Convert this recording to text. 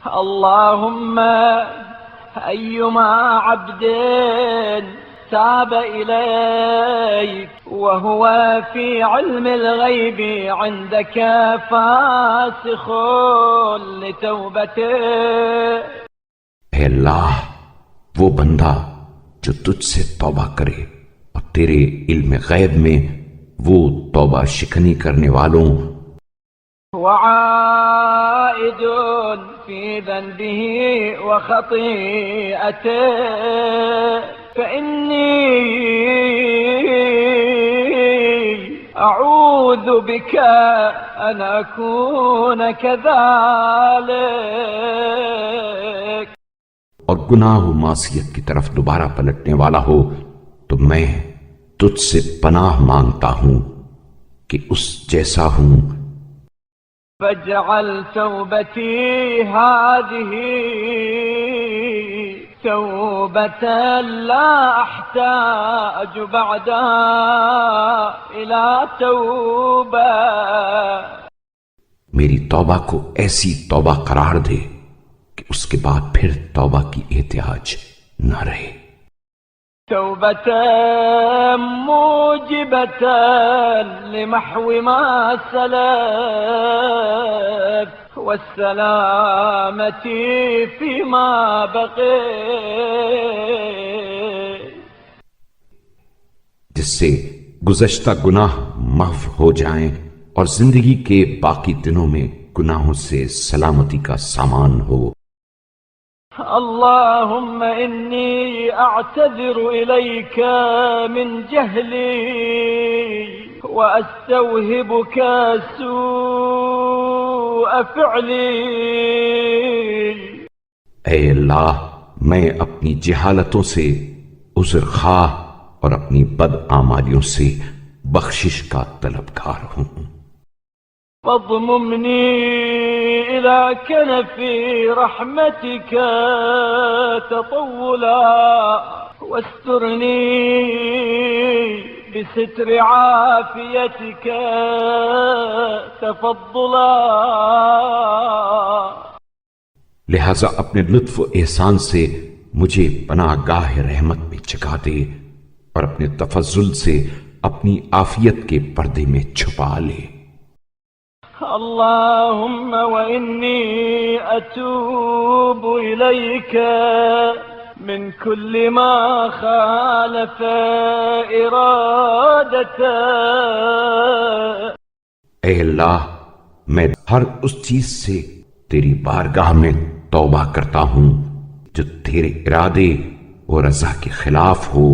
اللهم أيما عبد تاب إليك وهو في علم الغيب عندك فاسخ لتوبته. اے اللہ، وہ بندہ جو تجھ سے توبہ کرے اور تیرے علم غیب میں وہ توبہ شکنی کرنے والوں وعائد في ذنبه وخطيئته فإني أعوذ بك أن أكون كذلك. اور گناہ و معصیت کی طرف دوبارہ پلٹنے والا ہو تو میں تجھ سے پناہ مانگتا ہوں کہ اس جیسا ہوں. فاجعل توبتي هذه توبة لا أحتاج بعدها إلى توبة. میری توبہ کو ایسی توبہ قرار دے کہ اس کے بعد پھر توبہ کی احتیاج نہ رہے. توبة موجبة لمحو ما سلف والسلامة فيما بقي، جس سے گزشتہ گناہ محو ہو جائیں اور زندگی کے باقی دنوں میں گناہوں سے سلامتی کا سامان ہو. اللهم إني أعتذر إليك من جهلي وأستوهبك سوء فعلي. اے اللہ، میں اپنی جہالتوں سے عذر خواہ اور اپنی بد اعمالیوں سے بخشش کا طلبگار ہوں. فاضممني إلى كنف رحمتك تطولا واسترني بستر عافيتك تفضلا. لہذا اپنے لطف و احسان سے مجھے پناہ گاہ رحمت میں جگا دے اور اپنے تفضل سے اپنی عافیت کے پردے میں چھپا لے. اللهم وإني أتوب إليك من كل ما خالف إرادتك. اے اللہ، میں ہر اس چیز سے تیری بارگاہ میں توبہ کرتا ہوں جو تیرے ارادے اور رضا کے خلاف ہو.